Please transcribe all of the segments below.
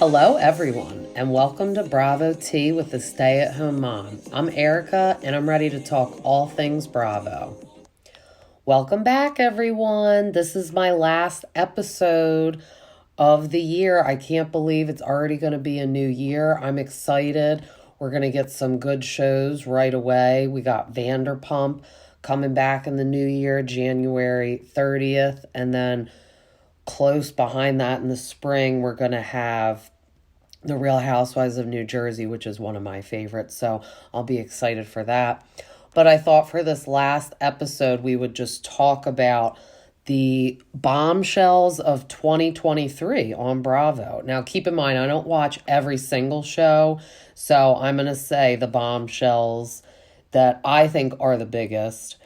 Hello, everyone, and welcome to Bravo Tea with the Stay at Home Mom. I'm Erica, and I'm ready to talk all things Bravo. Welcome back, everyone. This is my last episode of the year. I can't believe it's already going to be a new year. I'm excited. We're going to get some good shows right away. We got Vanderpump coming back in the new year, January 30th, and then close behind that in the spring, we're going to have The Real Housewives of New Jersey, which is one of my favorites. So I'll be excited for that. But I thought for this last episode, we would just talk about the bombshells of 2023 on Bravo. Now, keep in mind, I don't watch every single show. So I'm going to say the bombshells that I think are the biggest.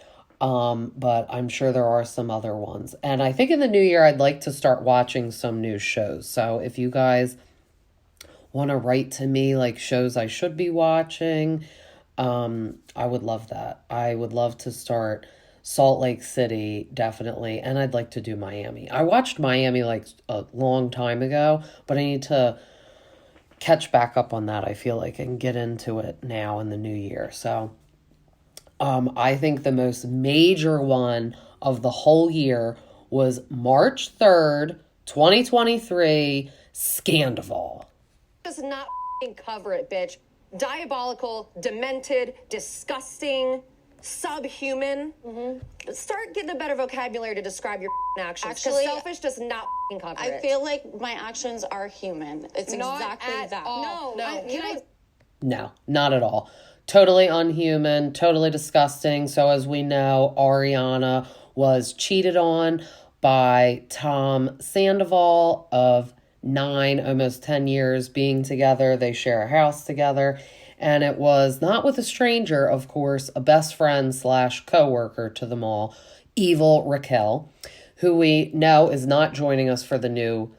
But I'm sure there are some other ones. And I think in the new year, I'd like to start watching some new shows. So if you guys want to write to me like shows I should be watching, I would love that. I would love to start Salt Lake City, definitely. And I'd like to do Miami. I watched Miami like a long time ago, but I need to catch back up on that, I feel like, and get into it now in the new year. So I think the most major one of the whole year was March 3rd, 2023, Scandoval. Does not cover it, bitch. Diabolical, demented, disgusting, subhuman. Start getting a better vocabulary to describe your actions. Because Actually, selfish does not cover it. I feel like my actions are human. It's Not exactly at that. all. No, not at all. Totally unhuman, totally disgusting. So as we know, Ariana was cheated on by Tom Sandoval of 9, almost 10 years being together. They share a house together. And it was not with a stranger, of course, a best friend / co-worker to them all, evil Raquel, who we know is not joining us for the new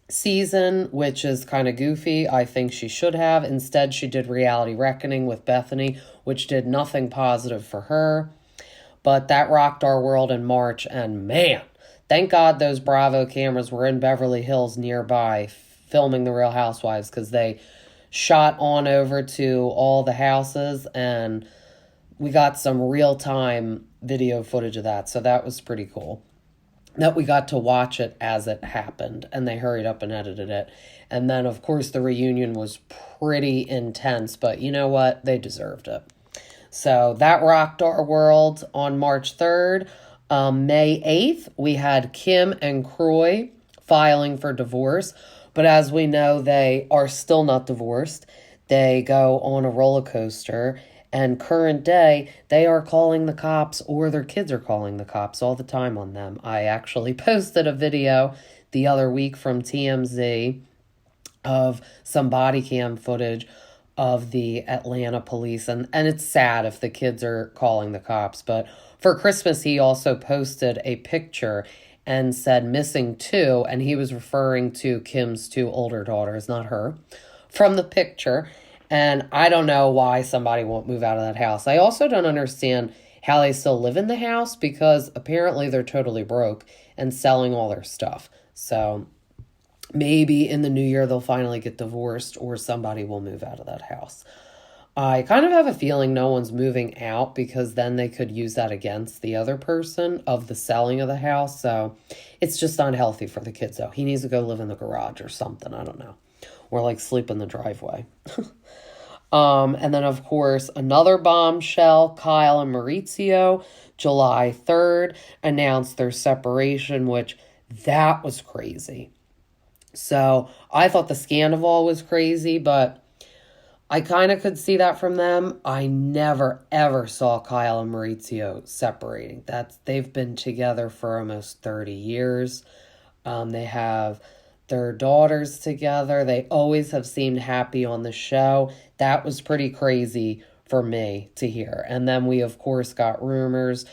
season, which is kind of goofy. I think she should have. Instead, she did Reality Reckoning with Bethany, which did nothing positive for her. But that rocked our world in March, and man, thank God those Bravo cameras were in Beverly Hills nearby filming The Real Housewives, because they shot on over to all the houses, and we got some real-time video footage of that, so that was pretty cool. That we got to watch it as it happened, and they hurried up and edited it. And then, of course, the reunion was pretty intense, but you know what? They deserved it. So that rocked our world on March 3rd. May 8th, we had Kim and Kroy filing for divorce. But as we know, they are still not divorced. They go on a roller coaster. And current day, they are calling the cops, or their kids are calling the cops all the time on them. I actually posted a video the other week from TMZ of some body cam footage of the Atlanta police. And it's sad if the kids are calling the cops. But for Christmas, he also posted a picture and said missing 2. And he was referring to Kim's 2 older daughters, not her, from the picture. And I don't know why somebody won't move out of that house. I also don't understand how they still live in the house, because apparently they're totally broke and selling all their stuff. So maybe in the new year they'll finally get divorced, or somebody will move out of that house. I kind of have a feeling no one's moving out, because then they could use that against the other person of the selling of the house. So it's just unhealthy for the kids, though. He needs to go live in the garage or something. I don't know. Or like sleep in the driveway. And then, of course, another bombshell, Kyle and Maurizio, July 3rd, announced their separation, which that was crazy. So I thought the Scandoval was crazy, but I kind of could see that from them. I never, ever saw Kyle and Maurizio separating. They've been together for almost 30 years. They have their daughters together. They always have seemed happy on the show. That was pretty crazy for me to hear. And then we, of course, got rumors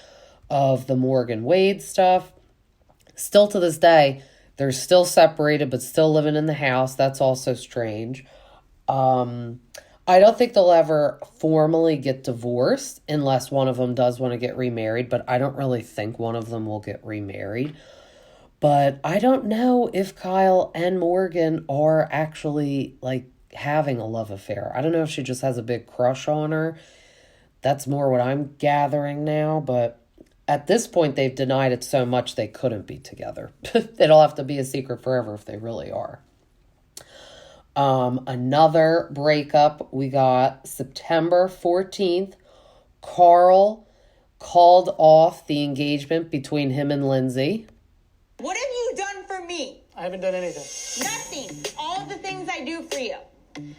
of the Morgan Wade stuff. Still to this day, they're still separated, but still living in the house. That's also strange. I don't think they'll ever formally get divorced unless one of them does want to get remarried, but I don't really think one of them will get remarried. But I don't know if Kyle and Morgan are actually like having a love affair. I don't know if she just has a big crush on her. That's more what I'm gathering now, but at this point they've denied it so much they couldn't be together. It'll have to be a secret forever if they really are. Another breakup, we got September 14th. Carl called off the engagement between him and Lindsay. What have you done for me? I haven't done anything. Nothing. All the things I do for you.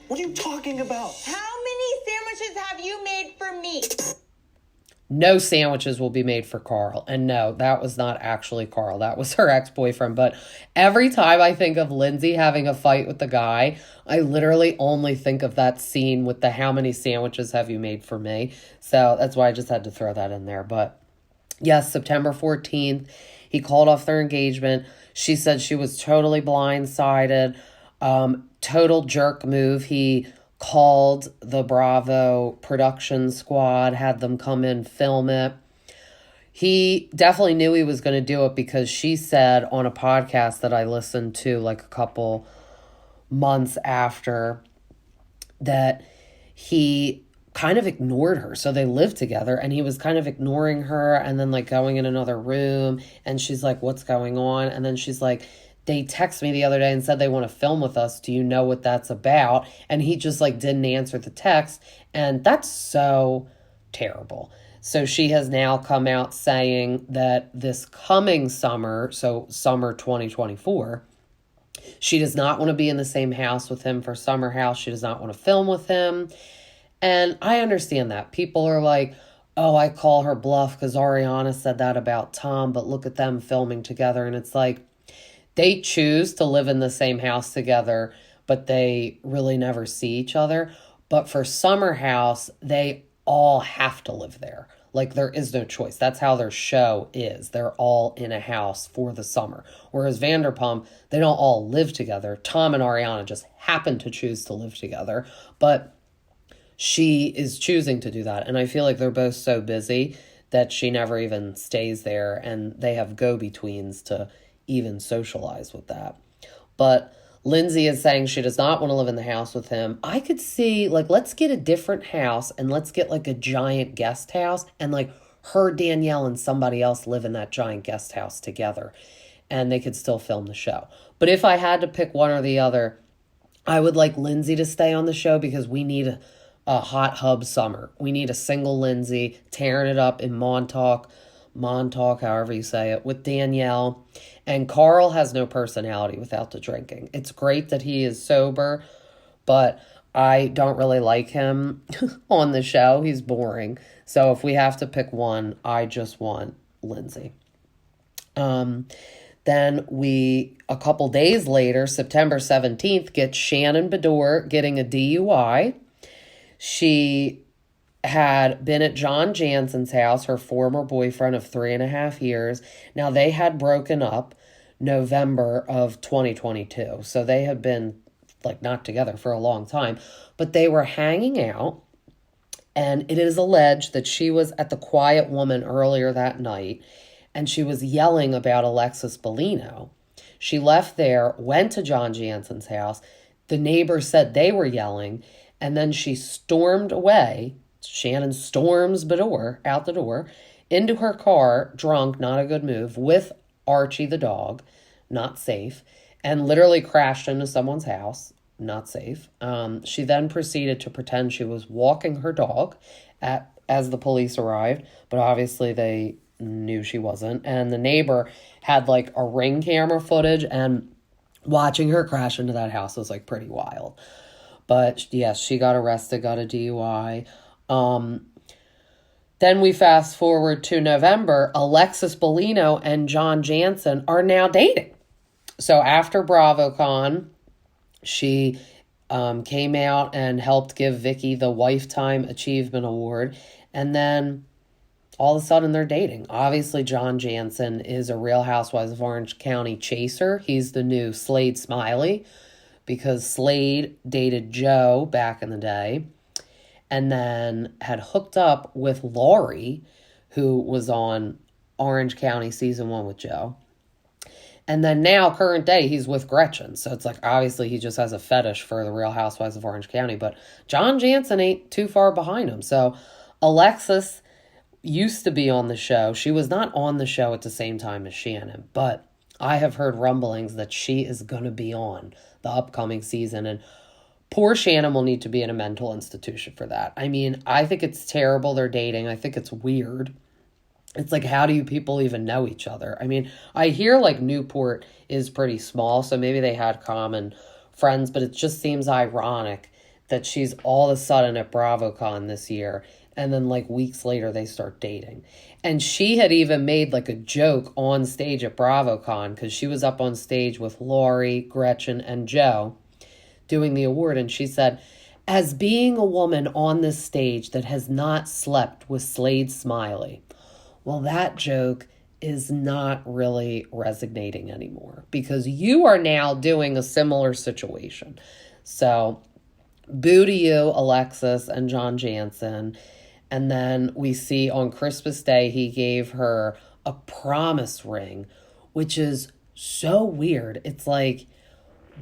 What are you talking about? How many sandwiches have you made for me? No sandwiches will be made for Carl. And no, that was not actually Carl. That was her ex-boyfriend. But every time I think of Lindsay having a fight with the guy, I literally only think of that scene with the how many sandwiches have you made for me. So that's why I just had to throw that in there. But yes, September 14th, he called off their engagement. She said she was totally blindsided. Total jerk move. He called the Bravo production squad, had them come in, film it. He definitely knew he was going to do it because she said on a podcast that I listened to like a couple months after that he kind of ignored her. So they lived together and he was kind of ignoring her and then like going in another room and she's like, what's going on? And then she's like, they texted me the other day and said they want to film with us. Do you know what that's about? And he just like didn't answer the text. And that's so terrible. So she has now come out saying that this coming summer, so summer 2024, she does not want to be in the same house with him for Summer House. She does not want to film with him. And I understand that. People are like, oh, I call her bluff because Ariana said that about Tom, but look at them filming together. And it's like, they choose to live in the same house together, but they really never see each other. But for Summer House, they all have to live there. Like, there is no choice. That's how their show is. They're all in a house for the summer. Whereas Vanderpump, they don't all live together. Tom and Ariana just happen to choose to live together. But she is choosing to do that. And I feel like they're both so busy that she never even stays there. And they have go-betweens to even socialize with that. But Lindsay is saying she does not want to live in the house with him. I could see, like, let's get a different house and let's get, like, a giant guest house and, like, her, Danielle, and somebody else live in that giant guest house together. And they could still film the show. But if I had to pick one or the other, I would like Lindsay to stay on the show because we need a hot hub summer. We need a single Lindsay tearing it up in Montauk, however you say it, with Danielle. And Carl has no personality without the drinking. It's great that he is sober, but I don't really like him on the show. He's boring. So if we have to pick one, I just want Lindsay. Then a couple days later, September 17th, get Shannon Beador getting a DUI. She had been at John Jansen's house, her former boyfriend of 3.5 years. Now, they had broken up November of 2022. So they had been, like, not together for a long time. But they were hanging out, and it is alleged that she was at the Quiet Woman earlier that night, and she was yelling about Alexis Bellino. She left there, went to John Jansen's house. The neighbors said they were yelling, and then she stormed away. Shannon storms Beador out the door into her car, drunk, not a good move, with Archie the dog, not safe, and literally crashed into someone's house, not safe. She then proceeded to pretend she was walking her dog as the police arrived, but obviously they knew she wasn't. And the neighbor had like a Ring camera footage, and watching her crash into that house was like pretty wild. But yes, she got arrested, got a DUI. Then we fast forward to November. Alexis Bellino and John Jansen are now dating. So after BravoCon, she came out and helped give Vicky the Lifetime Achievement Award. And then all of a sudden they're dating. Obviously, John Jansen is a Real Housewives of Orange County chaser. He's the new Slade Smiley because Slade dated Joe back in the day and then had hooked up with Lori, who was on Orange County season 1 with Joe. And then now, current day, he's with Gretchen. So it's like, obviously, he just has a fetish for the Real Housewives of Orange County. But John Jansen ain't too far behind him. So Alexis used to be on the show. She was not on the show at the same time as Shannon. But I have heard rumblings that she is going to be on the upcoming season. And poor Shannon will need to be in a mental institution for that. I mean, I think it's terrible they're dating. I think it's weird. It's like, how do you people even know each other? I mean, I hear like Newport is pretty small, so maybe they had common friends, but it just seems ironic that she's all of a sudden at BravoCon this year, and then like weeks later they start dating. And she had even made like a joke on stage at BravoCon, because she was up on stage with Lori, Gretchen, and Joe doing the award, and she said, as being a woman on this stage that has not slept with Slade Smiley. Well, that joke is not really resonating anymore, because you are now doing a similar situation. So, boo to you, Alexis and John Jansen. And then we see on Christmas Day, he gave her a promise ring, which is so weird. It's like,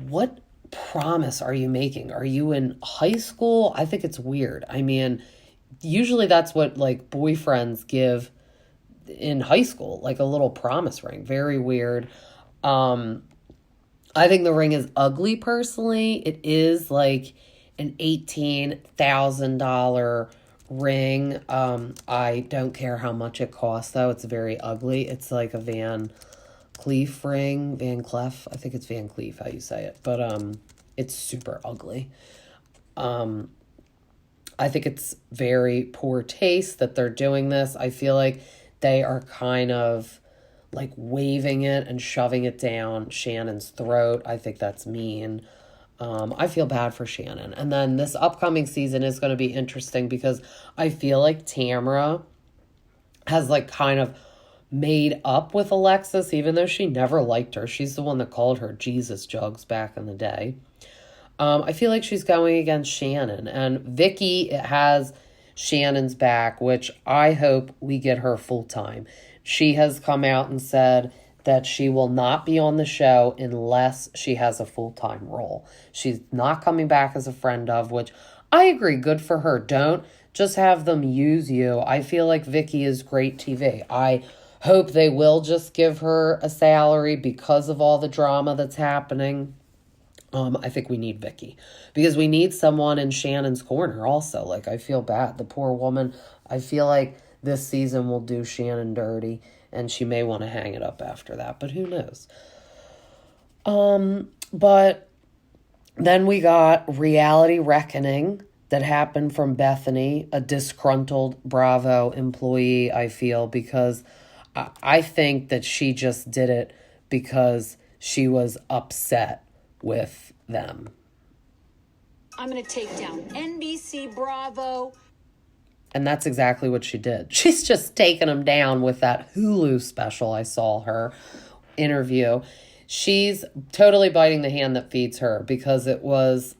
what promise are you making? Are you in high school? I think it's weird. I mean, usually that's what like boyfriends give in high school, like a little promise ring. Very weird. I think the ring is ugly personally. It is like an $18,000 ring. I don't care how much it costs though. It's very ugly. It's like a Van Cleef ring. Van Cleef. I think it's Van Cleef how you say it. But it's super ugly. I think it's very poor taste that they're doing this. I feel like they are kind of like waving it and shoving it down Shannon's throat. I think that's mean. I feel bad for Shannon. And then this upcoming season is going to be interesting, because I feel like Tamra has like kind of made up with Alexis, even though she never liked her. She's the one that called her Jesus Jugs back in the day. I feel like she's going against Shannon, and Vicky has Shannon's back, which I hope we get her full time. She has come out and said that she will not be on the show unless she has a full-time role. She's not coming back as a friend of, which I agree, good for her. Don't just have them use you. I feel like Vicky is great TV. I hope they will just give her a salary because of all the drama that's happening. I think we need Vicky, because we need someone in Shannon's corner also. Like, I feel bad. The poor woman, I feel like this season will do Shannon dirty, and she may want to hang it up after that, but who knows? But then we got Reality Reckoning that happened from Bethany, a disgruntled Bravo employee, I feel, because I think that she just did it because she was upset with them. I'm going to take down NBC, Bravo. And that's exactly what she did. She's just taking them down with that Hulu special I saw her interview. She's totally biting the hand that feeds her, because it was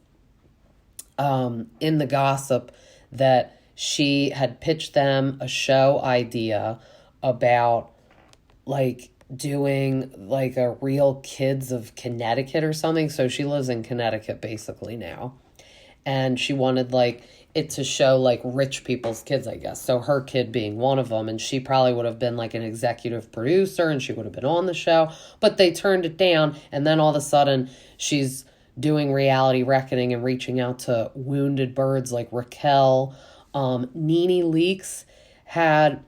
in the gossip that she had pitched them a show idea about like doing like a Real Kids of Connecticut or something. So she lives in Connecticut basically now. And she wanted like it to show like rich people's kids, I guess. So her kid being one of them. And she probably would have been like an executive producer and she would have been on the show. But they turned it down. And then all of a sudden she's doing Reality Reckoning and reaching out to wounded birds like Raquel. Nene Leakes had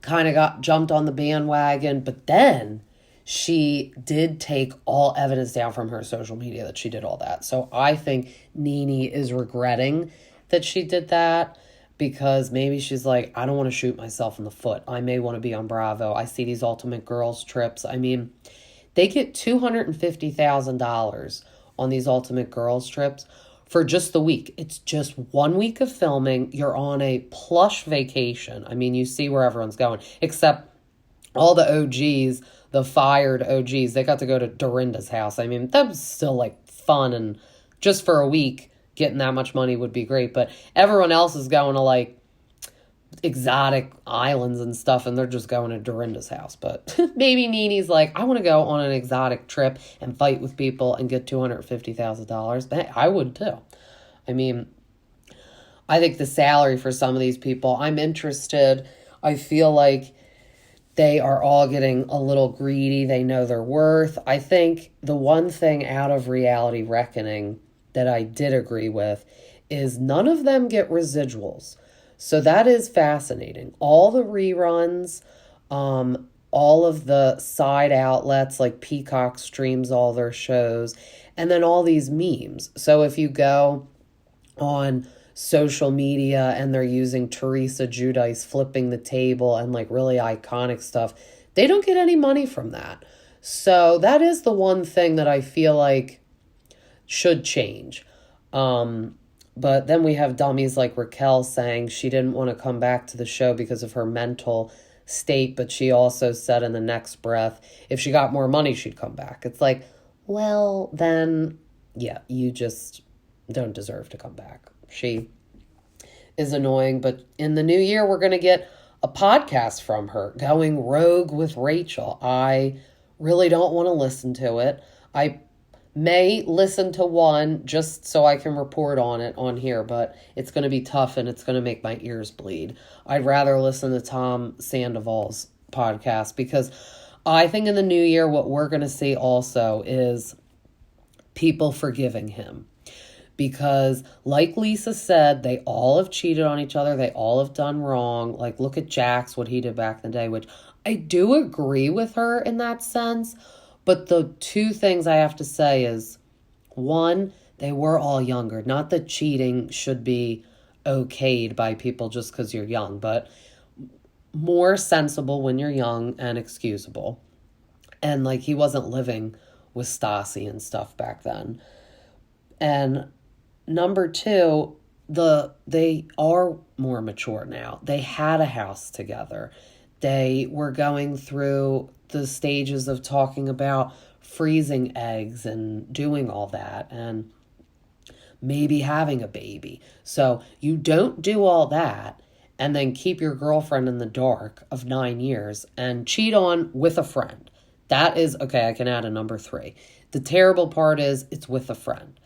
kind of got jumped on the bandwagon, but then she did take all evidence down from her social media that she did all that. So I think Nene is regretting that she did that, because maybe she's like, I don't want to shoot myself in the foot. I may want to be on Bravo. I see these Ultimate Girls trips. I mean, they get $250,000 on these Ultimate Girls trips for just the week. It's just 1 week of filming. You're on a plush vacation. I mean, you see where everyone's going, except all the OGs, the fired OGs, they got to go to Dorinda's house. I mean, that was still like fun, and just for a week, getting that much money would be great. But everyone else is going to like exotic islands and stuff, and they're just going to Dorinda's house. But maybe Nene's like, I want to go on an exotic trip and fight with people and get $250,000. I would too. I mean, I think the salary for some of these people, I'm interested. I feel like they are all getting a little greedy. They know their worth. I think the one thing out of Reality Reckoning that I did agree with is none of them get residuals. So that is fascinating. All the reruns, all of the side outlets like Peacock streams all their shows, and then all these memes. So if you go on social media and they're using Teresa Giudice flipping the table and like really iconic stuff, they don't get any money from that. So that is the one thing that I feel like should change. But then we have dummies like Raquel saying she didn't want to come back to the show because of her mental state, but she also said in the next breath, if she got more money, she'd come back. It's like, well, then, yeah, you just don't deserve to come back. She is annoying, but in the new year, we're going to get a podcast from her, Going Rogue with Rachel. I really don't want to listen to it. I may listen to one just so I can report on it on here, but it's going to be tough and it's going to make my ears bleed. I'd rather listen to Tom Sandoval's podcast, because I think in the new year, what we're going to see also is people forgiving him. Because like Lisa said, they all have cheated on each other. They all have done wrong. Like, look at Jax, what he did back in the day, which I do agree with her in that sense. But the two things I have to say is, one, they were all younger. Not that cheating should be okayed by people just because you're young, but more sensible when you're young and excusable. And like, he wasn't living with Stassi and stuff back then. And number two, they are more mature now. They had a house together. They were going through the stages of talking about freezing eggs and doing all that and maybe having a baby. So you don't do all that and then keep your girlfriend in the dark of 9 years and cheat on with a friend. That is, okay, I can add a number 3. The terrible part is it's with a friend.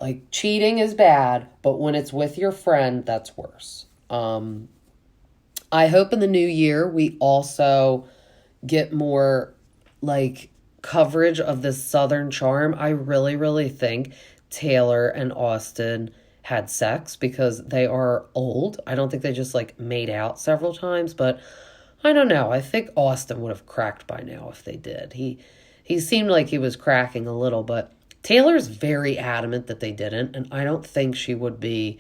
Like, cheating is bad, but when it's with your friend, that's worse. I hope in the new year we also get more, like, coverage of this Southern charm. I really, really think Taylor and Austin had sex because they are old. I don't think they just, like, made out several times, but I don't know. I think Austin would have cracked by now if they did. He seemed like he was cracking a little, but Taylor's very adamant that they didn't, and I don't think she would be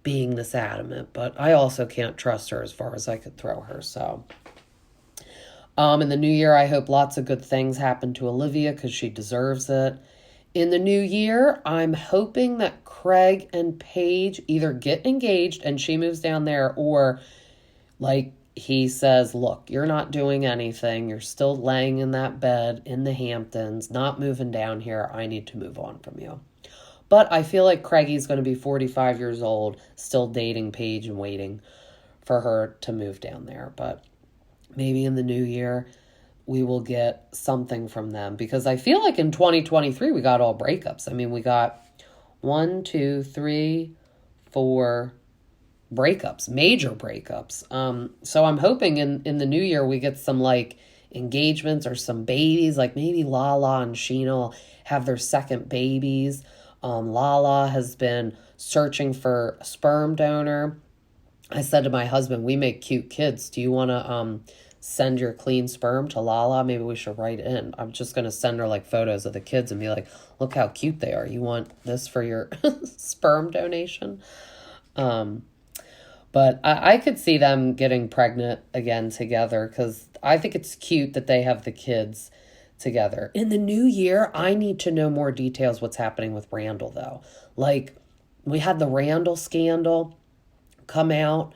being this adamant, but I also can't trust her as far as I could throw her, so. In the new year, I hope lots of good things happen to Olivia because she deserves it. In the new year, I'm hoping that Craig and Paige either get engaged and she moves down there, or like he says, look, you're not doing anything. You're still laying in that bed in the Hamptons, not moving down here. I need to move on from you. But I feel like Craigie's going to be 45 years old, still dating Paige and waiting for her to move down there. But maybe in the new year, we will get something from them. Because I feel like in 2023, we got all breakups. I mean, we got 1, 2, 3, 4 breakups, major breakups. So I'm hoping in the new year, we get some like engagements or some babies. Like maybe Lala and Sheena will have their second babies. Lala has been searching for a sperm donor. I said to my husband, we make cute kids. Do you want to send your clean sperm to Lala? Maybe we should write in. I'm just going to send her like photos of the kids and be like, look how cute they are. You want this for your sperm donation? But I could see them getting pregnant again together because I think it's cute that they have the kids together. In the new year, I need to know more details what's happening with Randall, though. Like, we had the Randall scandal come out,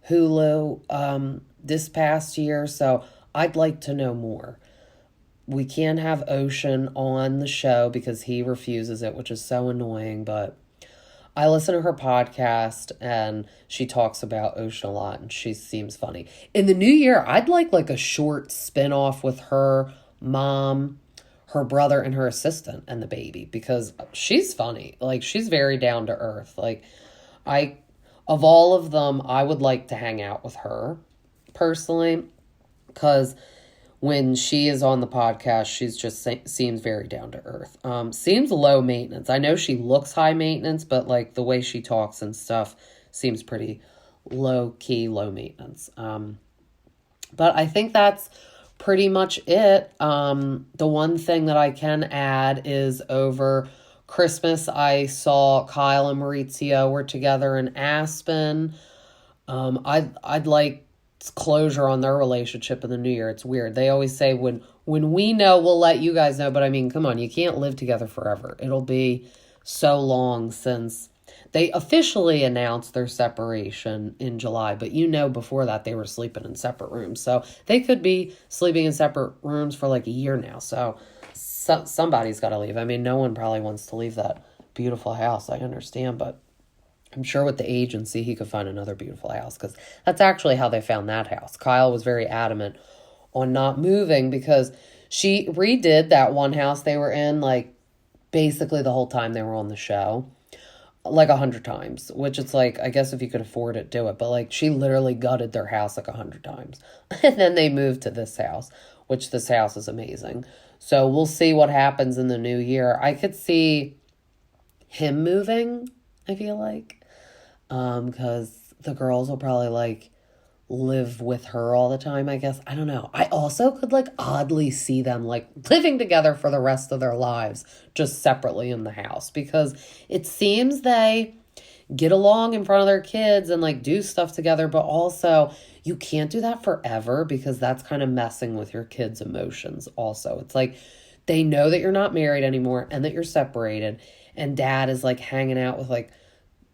Hulu, this past year, so I'd like to know more. We can't have Ocean on the show because he refuses it, which is so annoying, but I listen to her podcast and she talks about Ocean a lot and she seems funny. In the new year, I'd like a short spin-off with her mom, her brother, and her assistant and the baby, because she's funny. Like, she's very down to earth. Like, of all of them, I would like to hang out with her personally, because when she is on the podcast, she's just seems very down to earth. Seems low maintenance. I know she looks high maintenance, but like the way she talks and stuff seems pretty low key, low maintenance. But I think that's pretty much it. The one thing that I can add is over Christmas, I saw Kyle and Maurizio were together in Aspen. I'd like closure on their relationship in the new year. It's weird. They always say when we know, we'll let you guys know. But I mean, come on, you can't live together forever. It'll be so long since they officially announced their separation in July. But before that, they were sleeping in separate rooms. So they could be sleeping in separate rooms for like a year now. So somebody's got to leave. I mean, no one probably wants to leave that beautiful house. I understand, but I'm sure with the agency, he could find another beautiful house, because that's actually how they found that house. Kyle was very adamant on not moving because she redid that one house they were in, like, basically the whole time they were on the show, like 100 times, which it's like, I guess if you could afford it, do it. But like, she literally gutted their house like 100 times. And then they moved to this house, which this house is amazing. So we'll see what happens in the new year. I could see him moving, I feel like. Because the girls will probably like live with her all the time, I guess. I don't know. I also could like oddly see them like living together for the rest of their lives, just separately in the house, because it seems they get along in front of their kids and like do stuff together, but also you can't do that forever, because that's kind of messing with your kids' emotions also. It's like they know that you're not married anymore and that you're separated, and dad is like hanging out with like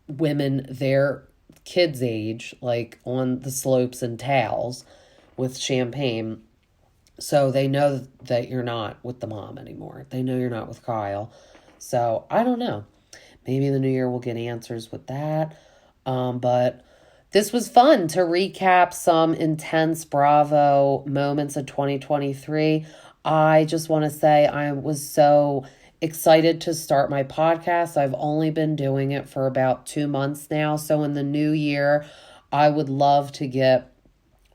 women their kids' age, like on the slopes and towels with champagne. So they know that you're not with the mom anymore. They know you're not with Kyle. So I don't know. Maybe in the new year we'll get answers with that. But this was fun to recap some intense Bravo moments of 2023. I just want to say I was so excited to start my podcast. I've only been doing it for about 2 months now. So in the new year, I would love to get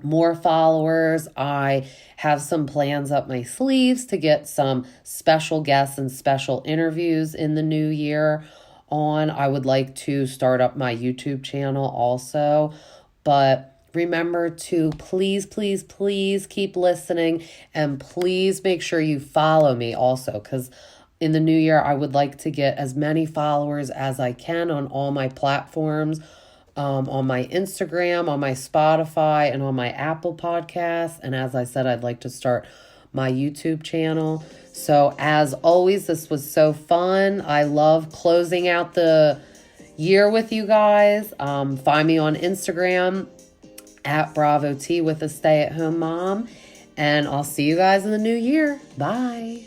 more followers. I have some plans up my sleeves to get some special guests and special interviews in the new year on. I would like to start up my YouTube channel also. But remember to please keep listening, and please make sure you follow me also, because in the new year, I would like to get as many followers as I can on all my platforms, on my Instagram, on my Spotify, and on my Apple Podcasts. And as I said, I'd like to start my YouTube channel. So as always, this was so fun. I love closing out the year with you guys. Find me on Instagram at Bravo T with a stay-at-home mom. And I'll see you guys in the new year. Bye.